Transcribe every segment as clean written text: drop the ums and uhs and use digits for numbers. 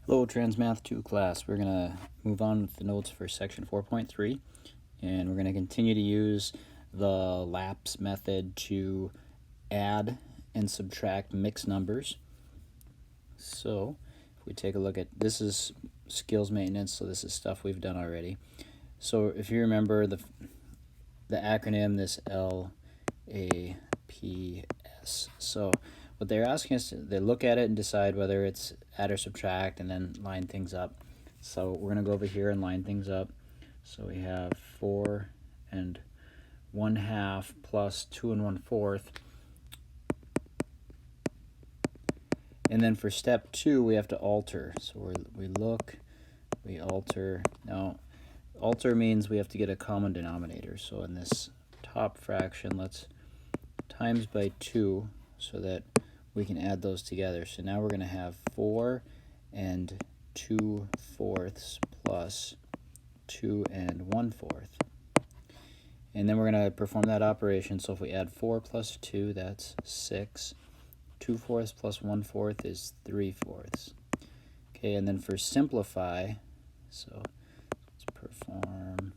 Hello, Transmath 2 class. We're going to move on with the notes for section 4.3, and we're going to continue to use the LAPS method to add and subtract mixed numbers. So if we take a look at, this is skills maintenance, so this is stuff we've done already. So if you remember the acronym, this LAPS. So what they're asking us, they look at it and decide whether it's add or subtract and then line things up. So we're going to go over here and line things up. So we have 4 1/2 plus 2 1/4. And then for step 2, we have to alter. So we look, we alter. Now, alter means we have to get a common denominator. So in this top fraction, let's times by 2 so that we can add those together. So now we're going to have 4 2/4 plus 2 1/4. And then we're going to perform that operation. So if we add 4 plus 2, that's 6. 2/4 plus 1/4 is 3/4. Okay, and then for simplify, so let's perform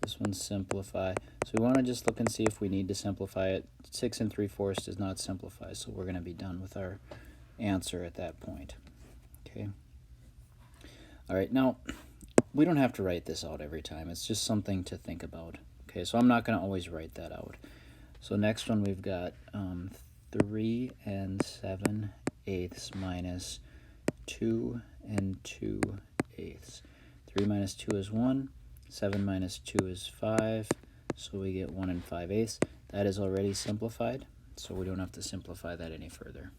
this one, simplify. So we want to just look and see if we need to simplify it. 6 3/4 does not simplify, so we're going to be done with our answer at that point. Okay. All right, now we don't have to write this out every time. It's just something to think about. Okay, so I'm not going to always write that out. So next one we've got 3 7/8 minus 2 2/8. 3 minus 2 is 1. 7 minus 2 is 5. So we get 1 5/8. That is already simplified, so we don't have to simplify that any further.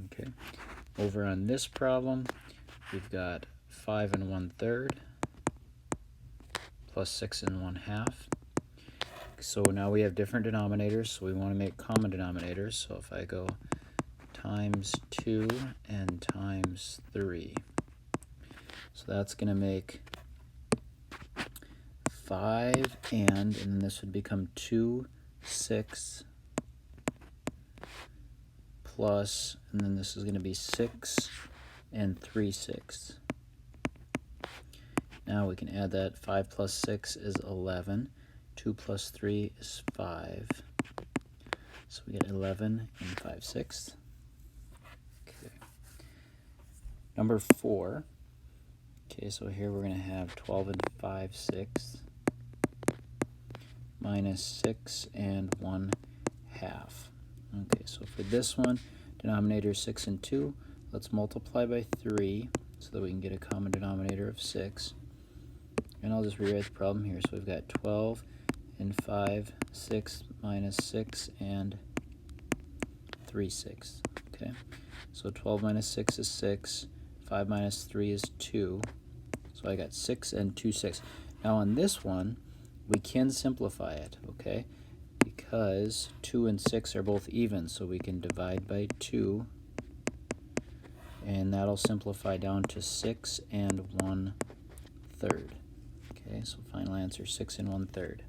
Okay. Over on this problem, we've got 5 1/3 plus 6 1/2. So now we have different denominators, so we want to make common denominators. So if I go times 2 and times 3, so that's going to make 5 and then this would become 2 6 plus, and then this is going to be 6 3/6. Now we can add that. 5 plus 6 is 11. 2 plus 3 is 5. So we get 11 5/6. Okay. Number 4. Okay, so here we're going to have 12 5/6 minus 6 1/2. Okay, so for this one, denominator is 6 and 2. Let's multiply by 3 so that we can get a common denominator of 6. And I'll just rewrite the problem here. So we've got 12 5/6 minus 6 3/6. Okay, so 12 minus 6 is 6. 5 minus 3 is 2. So I got 6 2/6. Now on this one, we can simplify it, okay? Because 2 and 6 are both even, so we can divide by 2. And that'll simplify down to 6 1/3. Okay, so final answer, 6 1/3.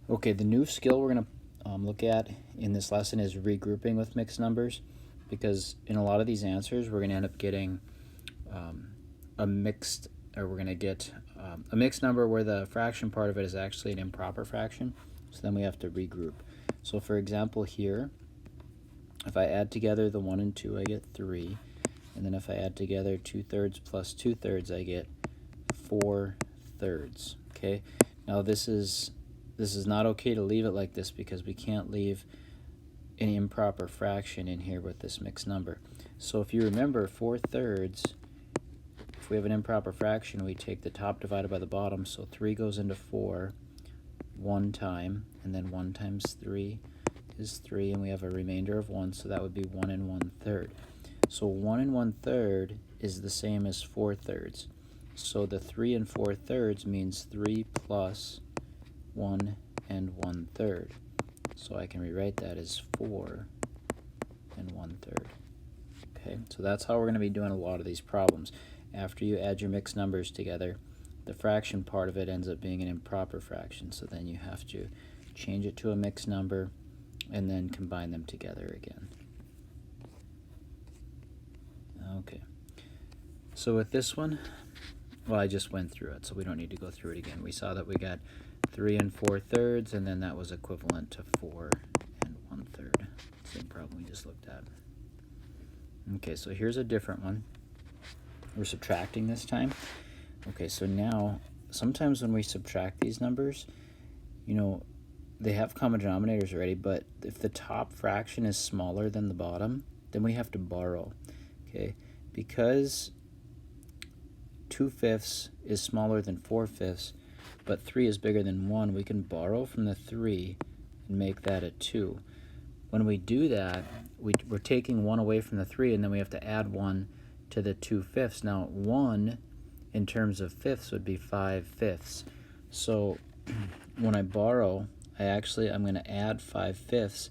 Okay, the new skill we're going to look at in this lesson is regrouping with mixed numbers, because in a lot of these answers we're going to end up getting a mixed number where the fraction part of it is actually an improper fraction, so then we have to regroup. So for example here, if I add together the 1 and 2, I get 3, and then if I add together 2/3 plus 2/3, I get 4/3. Okay, now this is not okay to leave it like this, because we can't leave any improper fraction in here with this mixed number. So if you remember, 4/3, if we have an improper fraction, we take the top divided by the bottom, so 3 goes into 4 one time, and then 1 times 3 is 3, and we have a remainder of 1, so that would be 1 1/3. So 1 1/3 is the same as 4/3. So the 3 4/3 means 3 plus 1 1/3. So I can rewrite that as 4 1/3. Okay, so that's how we're going to be doing a lot of these problems. After you add your mixed numbers together, the fraction part of it ends up being an improper fraction, so then you have to change it to a mixed number and then combine them together again. Okay. So with this one, well, I just went through it, so we don't need to go through it again. We saw that we got 3 4/3, and then that was equivalent to 4 1/3. Same problem we just looked at. Okay, so here's a different one. We're subtracting this time. Okay, so now, sometimes when we subtract these numbers, you know, they have common denominators already, but if the top fraction is smaller than the bottom, then we have to borrow. Okay, because 2/5 is smaller than 4/5, but 3 is bigger than 1, we can borrow from the 3 and make that a 2. When we do that, we're taking 1 away from the 3, and then we have to add 1 to the 2/5. Now, 1 in terms of fifths would be 5/5. So when I borrow, I'm going to add 5/5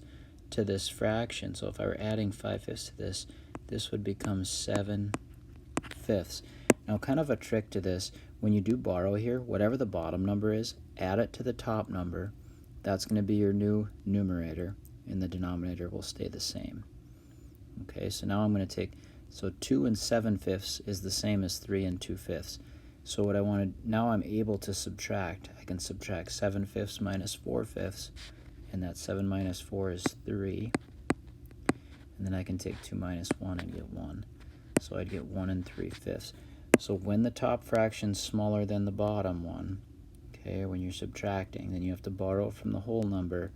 to this fraction. So if I were adding 5/5 to this, this would become 7/5. Now, kind of a trick to this, when you do borrow here, whatever the bottom number is, add it to the top number. That's going to be your new numerator, and the denominator will stay the same. Okay, so now I'm going to take, so 2 7/5 is the same as 3 2/5. So what I want to, now I'm able to subtract. I can subtract 7/5 minus 4/5, and that 7 minus 4 is 3. And then I can take 2 minus 1 and get 1. So I'd get 1 3/5. So when the top fraction is smaller than the bottom one, okay, when you're subtracting, then you have to borrow from the whole number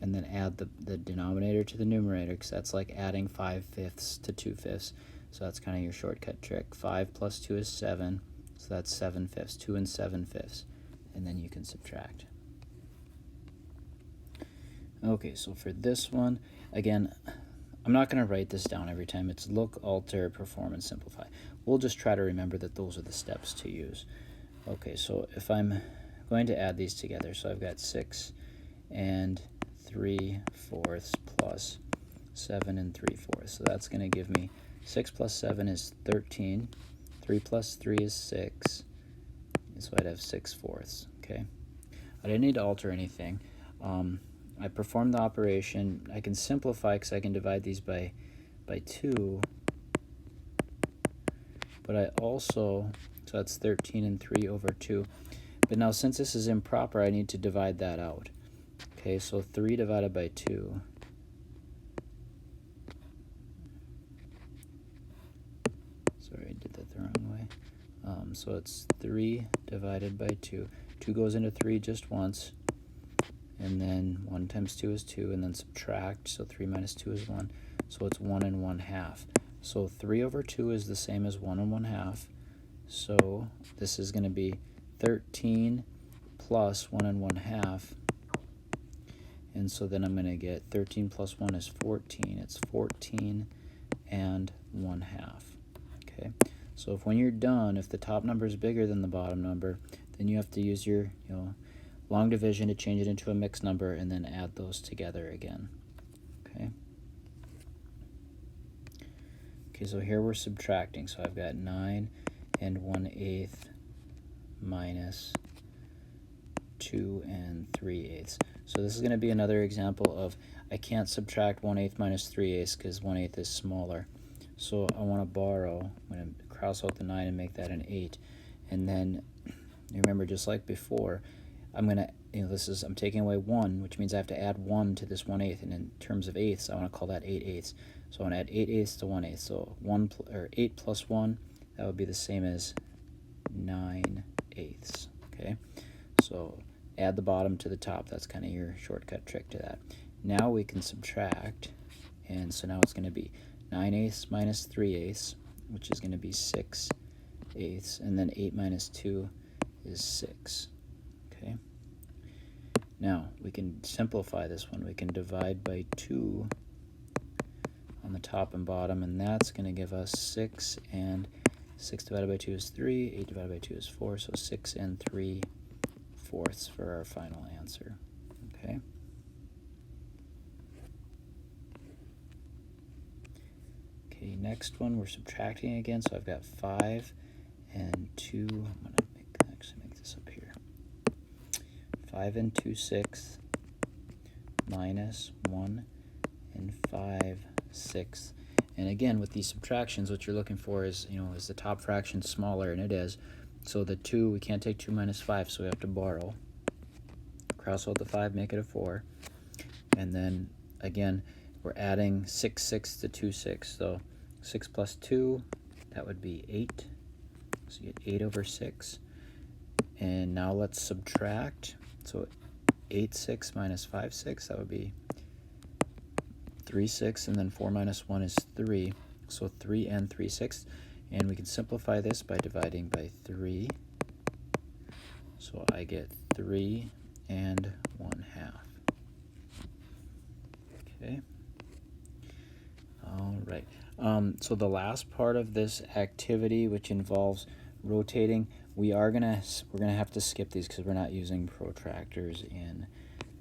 and then add the denominator to the numerator, because that's like adding 5/5 to 2/5. So that's kind of your shortcut trick. 5 plus 2 is 7, so that's 7/5, 2 7/5, and then you can subtract. Okay, so for this one, again, I'm not going to write this down every time. It's look, alter, perform, and simplify. We'll just try to remember that those are the steps to use. Okay, so if I'm going to add these together, so I've got 6 3/4 plus 7 3/4. So that's going to give me 6 plus 7 is 13. 3 plus 3 is 6. So I'd have 6/4. Okay. I didn't need to alter anything. I performed the operation. I can simplify because I can divide these by 2. But I also, so that's 13 3 over 2. But now since this is improper, I need to divide that out. Okay, so 3 divided by 2. Sorry, I did that the wrong way. So it's 3 divided by 2. 2 goes into 3 just once. And then 1 times 2 is 2, and then subtract. So 3 minus 2 is 1. So it's 1 1/2. So 3 over 2 is the same as 1 1/2. So this is going to be 13 plus 1 1/2. And so then I'm going to get 13 plus 1 is 14. It's 14 1/2. Okay. So if when you're done, if the top number is bigger than the bottom number, then you have to use your long division to change it into a mixed number and then add those together again. Okay. Okay, so here we're subtracting. So I've got 9 1/8 minus 2 3/8. So this is going to be another example of I can't subtract 1/8 minus 3/8 because 1/8 is smaller. So I want to borrow. I'm going to cross out the 9 and make that an 8. And then remember, just like before, I'm going to, I'm taking away 1, which means I have to add 1 to this 1/8. And in terms of eighths, I want to call that 8/8. So I want to add 8/8 to 1/8. So 8 plus 1, that would be the same as 9/8. Okay, so add the bottom to the top. That's kind of your shortcut trick to that. Now we can subtract, and so now it's going to be 9/8 minus 3/8, which is going to be 6/8, and then 8 minus 2 is 6. Okay. Now we can simplify this one. We can divide by 2 on the top and bottom, and that's going to give us 6, and 6 divided by 2 is 3, 8 divided by 2 is 4, so 6 3/4 for our final answer. Okay. Okay, next one we're subtracting again, so I've got 5 2. I'm going to actually make this up here. 5 2/6 minus 1 5/6. And again, with these subtractions, what you're looking for is, is the top fraction smaller, and it is. So the 2, we can't take 2 minus 5, so we have to borrow. Cross out the 5, make it a 4. And then, again, we're adding 6, 6 to 2, 6. So 6 plus 2, that would be 8. So you get 8 over 6. And now let's subtract. So 8, 6 minus 5, 6, that would be 3, 6, and then 4 minus 1 is 3. So 3 and 3 sixths. And we can simplify this by dividing by 3. So I get 3 and 1/2. Okay. All right. So the last part of this activity, which involves rotating, we're gonna have to skip these because we're not using protractors in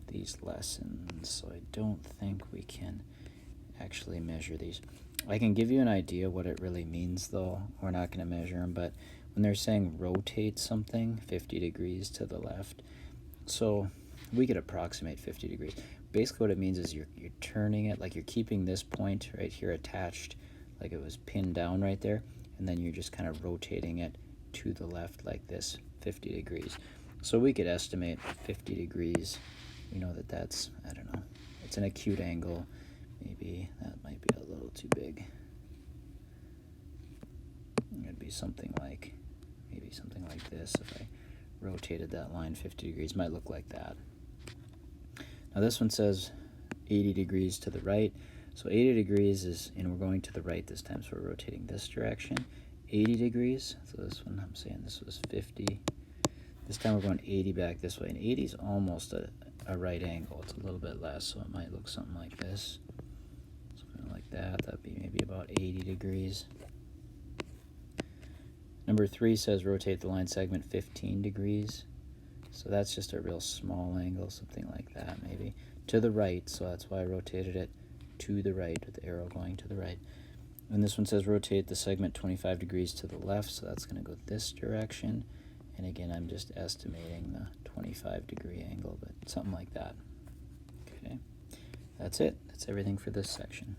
these lessons. So I don't think we can actually measure these. I can give you an idea what it really means, though. We're not going to measure them, but when they're saying rotate something 50 degrees to the left, so we could approximate 50 degrees. Basically what it means is you're turning it, like you're keeping this point right here attached, like it was pinned down right there, and then you're just kind of rotating it to the left like this, 50 degrees. So we could estimate 50 degrees. We know that that's, I don't know, it's an acute angle. Maybe that might be a little too big. It'd be something like, maybe something like this. If I rotated that line 50 degrees, might look like that. Now this one says 80 degrees to the right. So 80 degrees is, and we're going to the right this time, so we're rotating this direction. 80 degrees, so this one, I'm saying this was 50. This time we're going 80 back this way, and 80 is almost a right angle. It's a little bit less, so it might look something like this. Something like that. That'd be maybe about 80 degrees. Number 3 says rotate the line segment 15 degrees. So that's just a real small angle, something like that maybe. To the right, so that's why I rotated it to the right with the arrow going to the right. And this one says rotate the segment 25 degrees to the left, so that's going to go this direction. And again, I'm just estimating the 25 degree angle, but something like that. Okay, that's it. That's everything for this section.